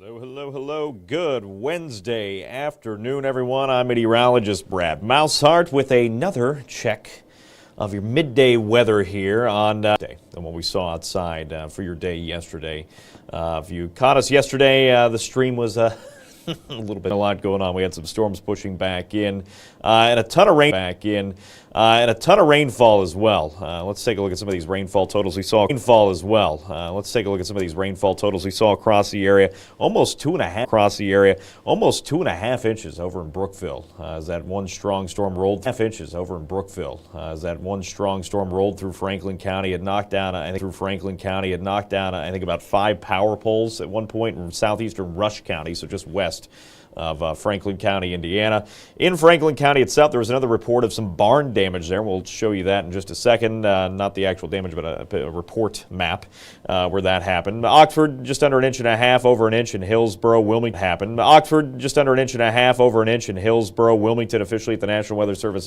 Hello, hello, hello. Good Wednesday afternoon, everyone. I'm meteorologist Brad Maushart with another check of your midday weather here on day than what we saw outside for your day yesterday. If you caught us yesterday, the stream was a lot going on. We had some storms pushing back in and a ton of rain back in and a ton of rainfall as well. Let's take a look at some of these rainfall totals we saw. Let's take a look at some of these rainfall totals we saw across the area. Almost 2.5 inches over in Brookville as that one strong storm rolled. Half inches over in Brookville as that one strong storm rolled through Franklin County. It knocked down, I think, about 5 power poles at one point in southeastern Rush County, so just west of Franklin County, Indiana. In Franklin County itself, there was another report of some barn damage there. We'll show you that in just a second. Not the actual damage, but a report map where that happened. Oxford, just under 1.5 inches over an inch in Hillsborough, Wilmington happened. Oxford, just under 1.5 inches over an inch in Hillsborough, Wilmington, officially at the National Weather Service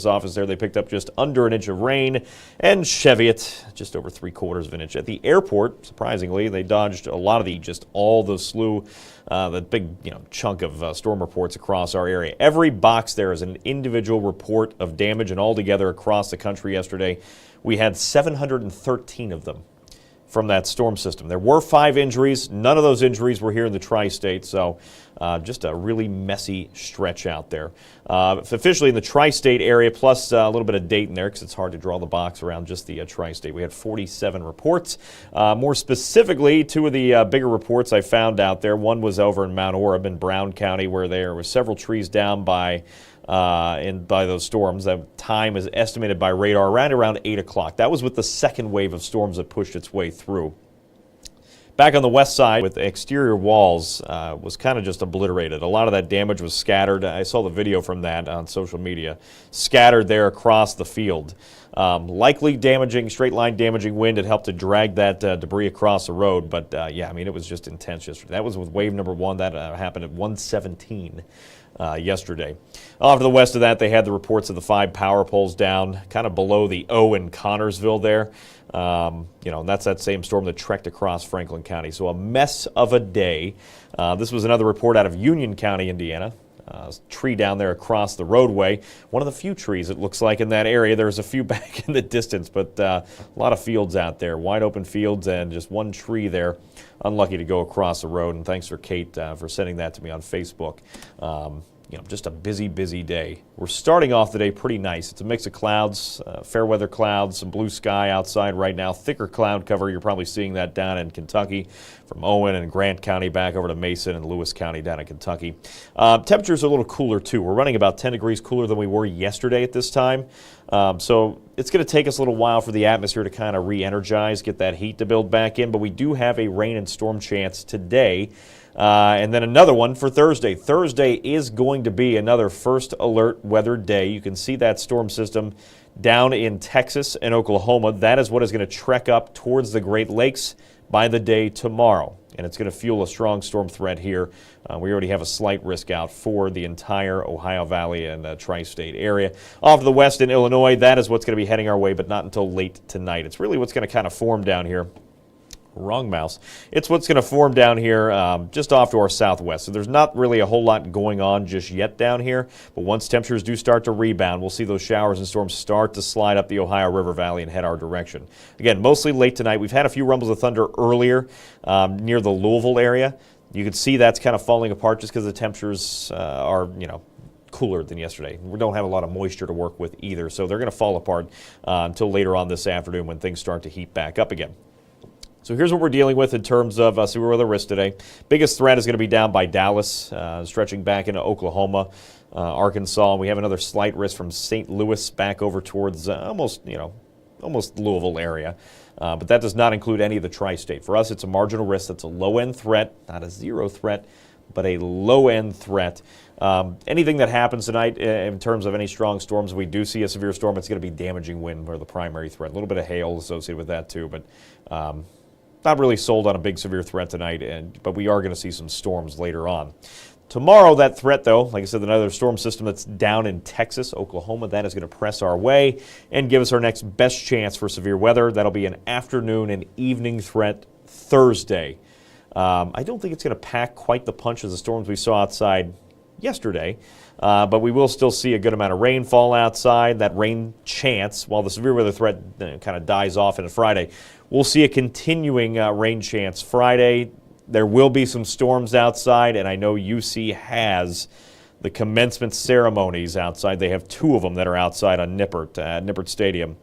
office there. They picked up just under an inch of rain. And Cheviot, just over 3/4 of an inch. At the airport, surprisingly, they dodged a lot of the slew, the big chunk of storm reports across our area. Every box there is an individual report of damage, and altogether across the country yesterday, we had 713 of them from that storm system. There were 5 injuries. None of those injuries were here in the tri-state, so just a really messy stretch out there. Officially in the tri-state area, plus a little bit of Dayton there, because it's hard to draw the box around just the tri-state. We had 47 reports. More specifically, 2 of the bigger reports I found out there. One was over in Mount Orab in Brown County, where there were several trees down by those storms. That time is estimated by radar around 8 o'clock. That was with the second wave of storms that pushed its way through. Back on the west side, with the exterior walls, was kind of just obliterated. A lot of that damage was scattered. I saw the video from that on social media. Scattered there across the field. Likely straight line damaging wind had helped to drag that debris across the road. But yeah, I mean, it was just intense yesterday. That was with wave number 1. That happened at 1:17. Yesterday. Off to the west of that, they had the reports of the 5 power poles down, kind of below the O in Connorsville there. And that's that same storm that trekked across Franklin County. So a mess of a day. This was another report out of Union County, Indiana. Tree down there across the roadway. One of the few trees, it looks like, in that area. There's a few back in the distance, but a lot of fields out there. Wide open fields and just one tree there. Unlucky to go across the road, and thanks for Kate for sending that to me on Facebook. Just a busy, busy day. We're starting off the day pretty nice. It's a mix of clouds, fair weather clouds, some blue sky outside right now. Thicker cloud cover. You're probably seeing that down in Kentucky from Owen and Grant County back over to Mason and Lewis County down in Kentucky. Temperatures are a little cooler too. We're running about 10 degrees cooler than we were yesterday at this time. So it's going to take us a little while for the atmosphere to kind of re-energize, get that heat to build back in. But we do have a rain and storm chance today. And then another one for Thursday. Thursday is going to be another first alert weather day. You can see that storm system down in Texas and Oklahoma. That is what is going to trek up towards the Great Lakes by the day tomorrow. And it's going to fuel a strong storm threat here. We already have a slight risk out for the entire Ohio Valley and tri-state area. Off to the west in Illinois, that is what's going to be heading our way, but not until late tonight. It's really what's going to kind of form down here. Wrong mouse. It's what's going to form down here just off to our southwest. So there's not really a whole lot going on just yet down here. But once temperatures do start to rebound, we'll see those showers and storms start to slide up the Ohio River Valley and head our direction. Again, mostly late tonight. We've had a few rumbles of thunder earlier near the Louisville area. You can see that's kind of falling apart just because the temperatures are, cooler than yesterday. We don't have a lot of moisture to work with either. So they're going to fall apart until later on this afternoon when things start to heat back up again. So here's what we're dealing with in terms of severe weather risk today. Biggest threat is going to be down by Dallas, stretching back into Oklahoma, Arkansas. We have another slight risk from St. Louis back over towards almost Louisville area. But that does not include any of the tri-state. For us, it's a marginal risk. That's a low-end threat, not a zero threat, but a low-end threat. Anything that happens tonight in terms of any strong storms, we do see a severe storm, it's going to be damaging wind for the primary threat. A little bit of hail associated with that too, but not really sold on a big severe threat tonight, but we are going to see some storms later on. Tomorrow, that threat, though, like I said, another storm system that's down in Texas, Oklahoma, that is going to press our way and give us our next best chance for severe weather. That'll be an afternoon and evening threat Thursday. I don't think it's going to pack quite the punch as the storms we saw outside yesterday, but we will still see a good amount of rainfall outside. That rain chance, while the severe weather threat kind of dies off into Friday, we'll see a continuing rain chance Friday. There will be some storms outside, and I know UC has the commencement ceremonies outside. They have 2 of them that are outside on Nippert Stadium.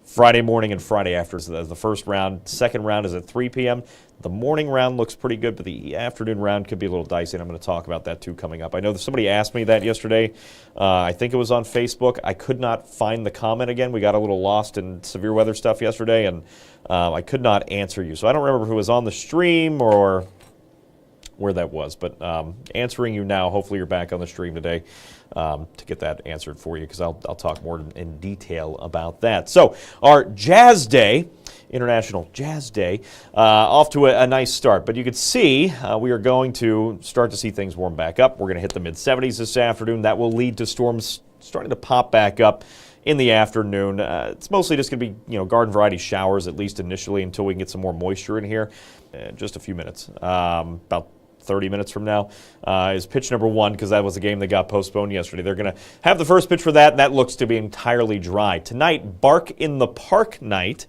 Friday morning and Friday after is the first round. Second round is at 3 p.m. The morning round looks pretty good, but the afternoon round could be a little dicey, and I'm going to talk about that too coming up. I know that somebody asked me that yesterday. I think it was on Facebook. I could not find the comment again. We got a little lost in severe weather stuff yesterday, and I could not answer you. So I don't remember who was on the stream or where that was, but answering you now. Hopefully you're back on the stream today to get that answered for you, because I'll talk more in detail about that. So our Jazz Day, International Jazz Day, off to a nice start. But you can see we are going to start to see things warm back up. We're going to hit the mid-70s this afternoon. That will lead to storms starting to pop back up in the afternoon. It's mostly just going to be garden variety showers, at least initially, until we can get some more moisture in here. Just a few minutes, about 30 minutes from now, is pitch number 1, because that was a game that got postponed yesterday. They're going to have the first pitch for that, and that looks to be entirely dry. Tonight, Bark in the Park night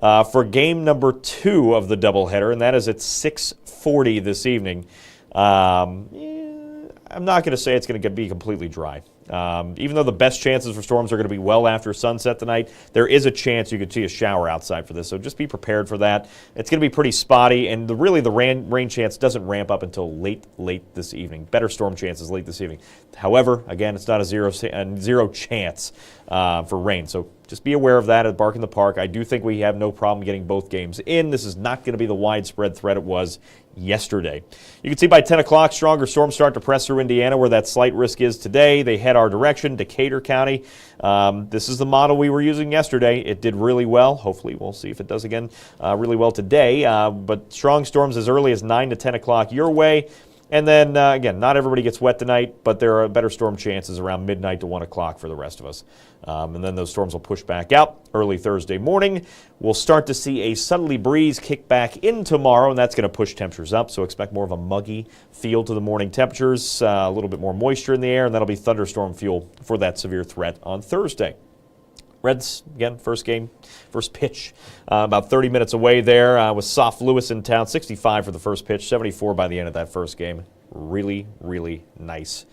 for game number 2 of the doubleheader, and that is at 6:40 this evening. I'm not going to say it's going to be completely dry. Even though the best chances for storms are going to be well after sunset tonight, there is a chance you could see a shower outside for this, so just be prepared for that. It's going to be pretty spotty, and really the rain chance doesn't ramp up until late this evening. Better storm chances late this evening. However, again, it's not a zero chance for rain, so just be aware of that at Bark in the Park. I do think we have no problem getting both games in. This is not going to be the widespread threat it was yesterday. You can see by 10 o'clock, stronger storms start to press through Indiana, where that slight risk is today. They head our direction, Decatur County. This is the model we were using yesterday. It did really well. Hopefully, we'll see if it does again really well today. But strong storms as early as 9 to 10 o'clock your way. And then, again, not everybody gets wet tonight, but there are better storm chances around midnight to 1 o'clock for the rest of us. And then those storms will push back out early Thursday morning. We'll start to see a southerly breeze kick back in tomorrow, and that's going to push temperatures up. So expect more of a muggy feel to the morning temperatures, a little bit more moisture in the air, and that'll be thunderstorm fuel for that severe threat on Thursday. Reds, again, first pitch, about 30 minutes away there with Soft Lewis in town. 65 for the first pitch, 74 by the end of that first game. Really, really nice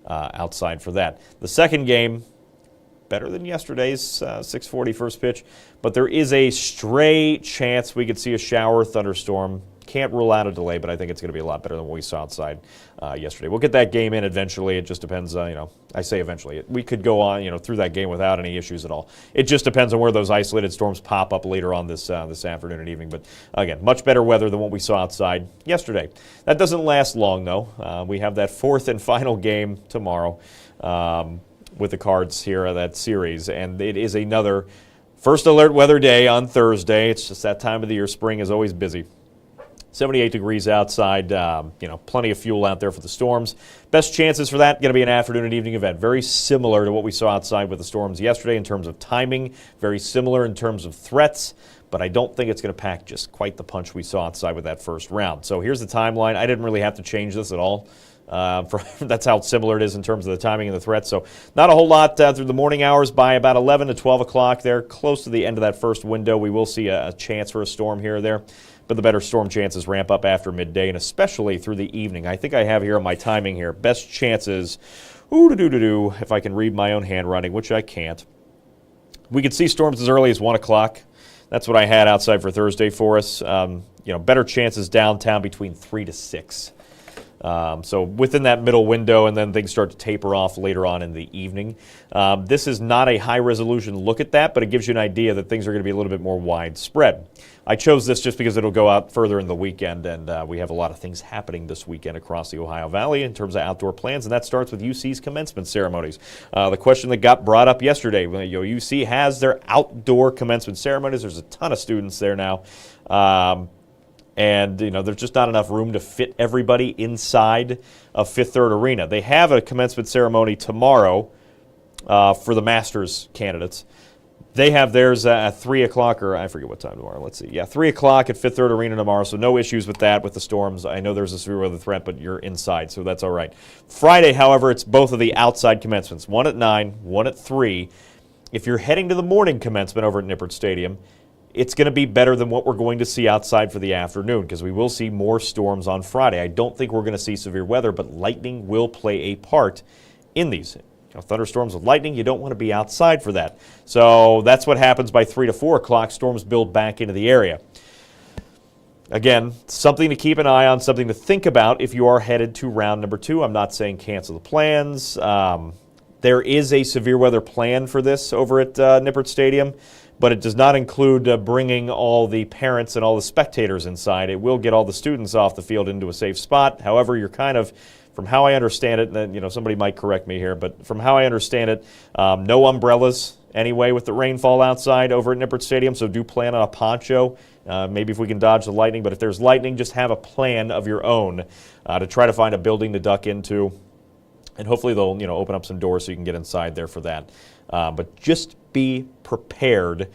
outside for that. The second game, better than yesterday's 6:40 first pitch, but there is a stray chance we could see a shower thunderstorm. Can't rule out a delay, but I think it's going to be a lot better than what we saw outside yesterday. We'll get that game in eventually. It just depends, I say eventually. We could go on, through that game without any issues at all. It just depends on where those isolated storms pop up later on this afternoon and evening. But again, much better weather than what we saw outside yesterday. That doesn't last long, though. We have that fourth and final game tomorrow with the Cards here of that series, and it is another first alert weather day on Thursday. It's just that time of the year. Spring is always busy. 78 degrees outside, plenty of fuel out there for the storms. Best chances for that going to be an afternoon and evening event. Very similar to what we saw outside with the storms yesterday in terms of timing. Very similar in terms of threats, but I don't think it's going to pack just quite the punch we saw outside with that first round. So here's the timeline. I didn't really have to change this at all. That's how similar it is in terms of the timing and the threat. So not a whole lot through the morning hours. By about 11 to 12 o'clock there, close to the end of that first window, we will see a chance for a storm here or there. But the better storm chances ramp up after midday and especially through the evening. I think I have here on my timing here. Best chances, if I can read my own handwriting, which I can't. We could see storms as early as 1 o'clock. That's what I had outside for Thursday for us. Better chances downtown between 3 to 6. So within that middle window, and then things start to taper off later on in the evening. This is not a high-resolution look at that, but it gives you an idea that things are going to be a little bit more widespread. I chose this just because it'll go out further in the weekend, and we have a lot of things happening this weekend across the Ohio Valley in terms of outdoor plans, and that starts with UC's commencement ceremonies. The question that got brought up yesterday, UC has their outdoor commencement ceremonies. There's a ton of students there now. And, there's just not enough room to fit everybody inside of Fifth Third Arena. They have a commencement ceremony tomorrow for the Masters candidates. They have theirs at 3 o'clock, or I forget what time tomorrow. Let's see. Yeah, 3 o'clock at Fifth Third Arena tomorrow, so no issues with that, with the storms. I know there's a severe weather threat, but you're inside, so that's all right. Friday, however, it's both of the outside commencements, one at 9, one at 3. If you're heading to the morning commencement over at Nippert Stadium, it's going to be better than what we're going to see outside for the afternoon, because we will see more storms on Friday. I don't think we're going to see severe weather, but lightning will play a part in these. Thunderstorms with lightning, you don't want to be outside for that. So that's what happens by 3 to 4 o'clock. Storms build back into the area. Again, something to keep an eye on, something to think about if you are headed to round number 2. I'm not saying cancel the plans. There is a severe weather plan for this over at Nippert Stadium, but it does not include bringing all the parents and all the spectators inside. It will get all the students off the field into a safe spot. However, you're kind of, from how I understand it, and somebody might correct me here, but from how I understand it, no umbrellas anyway with the rainfall outside over at Nippert Stadium, so do plan on a poncho, maybe if we can dodge the lightning, but if there's lightning, just have a plan of your own to try to find a building to duck into, and hopefully they'll open up some doors so you can get inside there for that. But just be prepared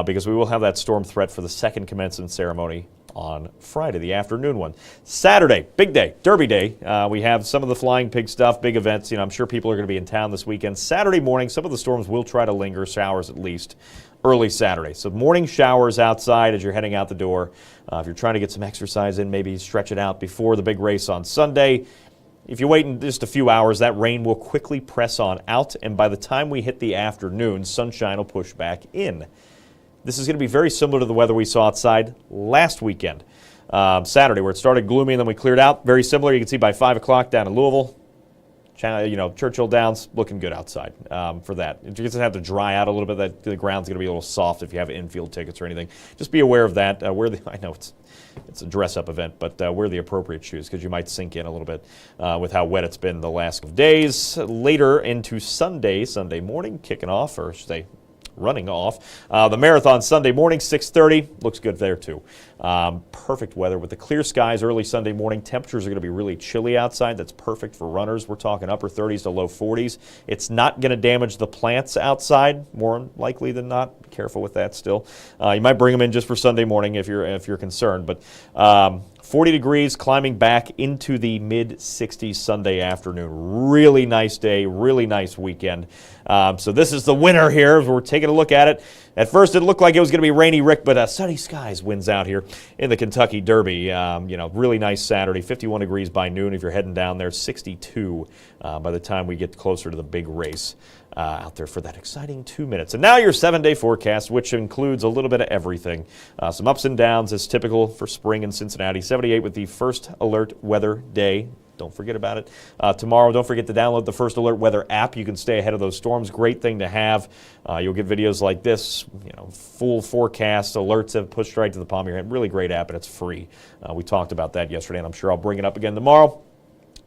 because we will have that storm threat for the second commencement ceremony on Friday, the afternoon one. Saturday, big day, Derby Day. We have some of the Flying Pig stuff, big events. I'm sure people are going to be in town this weekend. Saturday morning, some of the storms will try to linger, showers at least, early Saturday. So morning showers outside as you're heading out the door. If you're trying to get some exercise in, maybe stretch it out before the big race on Sunday. If you wait in just a few hours, that rain will quickly press on out, and by the time we hit the afternoon, sunshine will push back in. This is going to be very similar to the weather we saw outside last weekend, Saturday, where it started gloomy and then we cleared out. Very similar. You can see by 5 o'clock down in Louisville, Churchill Downs, looking good outside for that. You're going to have to dry out a little bit. The ground's going to be a little soft if you have infield tickets or anything. Just be aware of that. I know it's a dress-up event, but wear the appropriate shoes because you might sink in a little bit with how wet it's been the last couple of days. Later into Sunday morning, kicking off, or should I say, running off. The marathon Sunday morning, 6:30. Looks good there, too. Perfect weather with the clear skies early Sunday morning. Temperatures are going to be really chilly outside. That's perfect for runners. We're talking upper 30s to low 40s. It's not going to damage the plants outside, more likely than not. Be careful with that still. You might bring them in just for Sunday morning if you're concerned. But 40 degrees, climbing back into the mid-60s Sunday afternoon. Really nice day, really nice weekend. So this is the winner here. We're taking a look at it. At first, it looked like it was going to be rainy, Rick, but sunny skies wins out here in the Kentucky Derby. Really nice Saturday, 51 degrees by noon if you're heading down there, 62 by the time we get closer to the big race out there for that exciting 2 minutes. And now your 7-day forecast, which includes a little bit of everything. Some ups and downs as typical for spring in Cincinnati. 78 with the first alert weather day. Don't forget about it. Tomorrow, don't forget to download the First Alert Weather app. You can stay ahead of those storms. Great thing to have. You'll get videos like this, full forecast alerts have pushed right to the palm of your hand. Really great app, and it's free. We talked about that yesterday, and I'm sure I'll bring it up again tomorrow.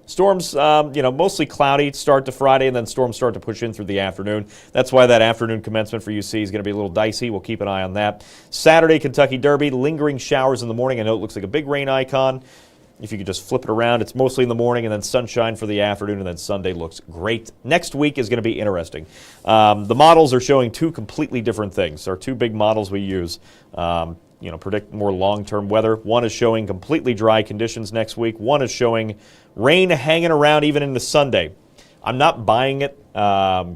Storms, mostly cloudy start to Friday, and then storms start to push in through the afternoon. That's why that afternoon commencement for UC is going to be a little dicey. We'll keep an eye on that. Saturday, Kentucky Derby, lingering showers in the morning. I know it looks like a big rain icon. If you could just flip it around, it's mostly in the morning and then sunshine for the afternoon, and then Sunday looks great. Next week is going to be interesting. The models are showing two completely different things. There are two big models we use, predict more long-term weather. One is showing completely dry conditions next week. One is showing rain hanging around even into Sunday. I'm not buying it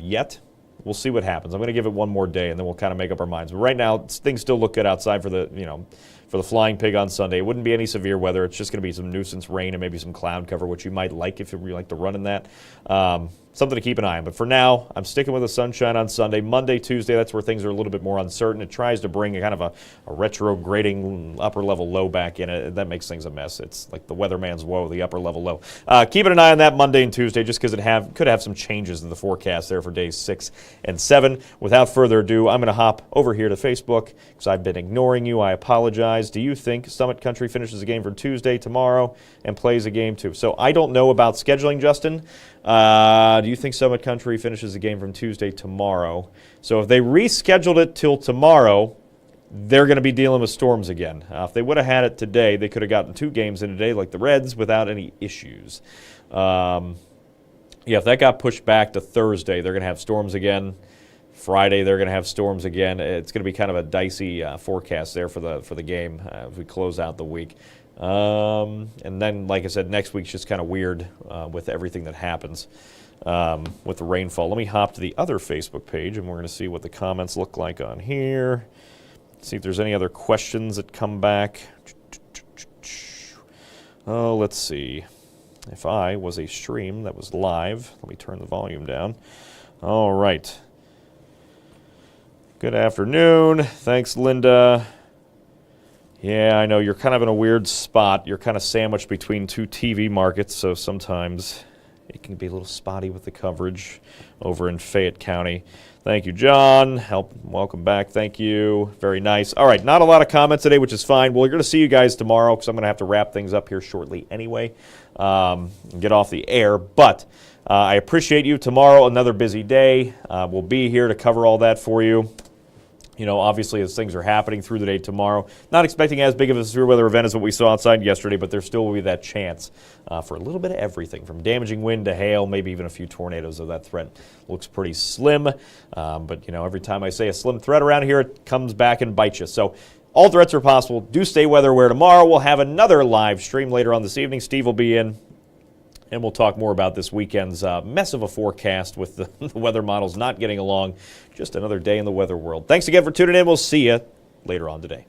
yet. We'll see what happens. I'm going to give it one more day, and then we'll kind of make up our minds. But right now, things still look good outside for the Flying Pig on Sunday. It wouldn't be any severe weather. It's just going to be some nuisance rain and maybe some cloud cover, which you might like if you like to run in that. Something to keep an eye on. But for now, I'm sticking with the sunshine on Sunday. Monday, Tuesday, that's where things are a little bit more uncertain. It tries to bring a kind of a retrograding upper-level low back in it. That makes things a mess. It's like the weatherman's woe, the upper-level low. Keeping an eye on that Monday and Tuesday just because it could have some changes in the forecast there for days 6 and 7. Without further ado, I'm going to hop over here to Facebook because I've been ignoring you. I apologize. Do you think Summit Country finishes a game for Tuesday tomorrow and plays a game too? So I don't know about scheduling, Justin. Do you think Summit Country finishes the game from Tuesday tomorrow? So if they rescheduled it till tomorrow, they're going to be dealing with storms again. If they would have had it today, they could have gotten 2 games in a day like the Reds without any issues. If that got pushed back to Thursday, they're going to have storms again. Friday they're going to have storms again. It's going to be kind of a dicey forecast there for the game as we close out the week. And then, like I said, next week's just kind of weird with everything that happens with the rainfall. Let me hop to the other Facebook page, and we're going to see what the comments look like on here. See if there's any other questions that come back. Oh, let's see. If I was a stream that was live, let me turn the volume down. All right. Good afternoon. Thanks, Linda. Yeah, I know you're kind of in a weird spot. You're kind of sandwiched between two TV markets, so sometimes it can be a little spotty with the coverage over in Fayette County. Thank you, John. Welcome back. Thank you. Very nice. All right, not a lot of comments today, which is fine. Well, you're going to see you guys tomorrow because I'm going to have to wrap things up here shortly anyway and get off the air. But I appreciate you. Tomorrow, another busy day. We'll be here to cover all that for you. You know, obviously, as things are happening through the day tomorrow, not expecting as big of a severe weather event as what we saw outside yesterday, but there still will be that chance for a little bit of everything, from damaging wind to hail, maybe even a few tornadoes, though that threat looks pretty slim. But, you know, every time I say a slim threat around here, it comes back and bites you. So all threats are possible. Do stay weather aware tomorrow. We'll have another live stream later on this evening. Steve will be in. And we'll talk more about this weekend's mess of a forecast with the weather models not getting along. Just another day in the weather world. Thanks again for tuning in. We'll see you later on today.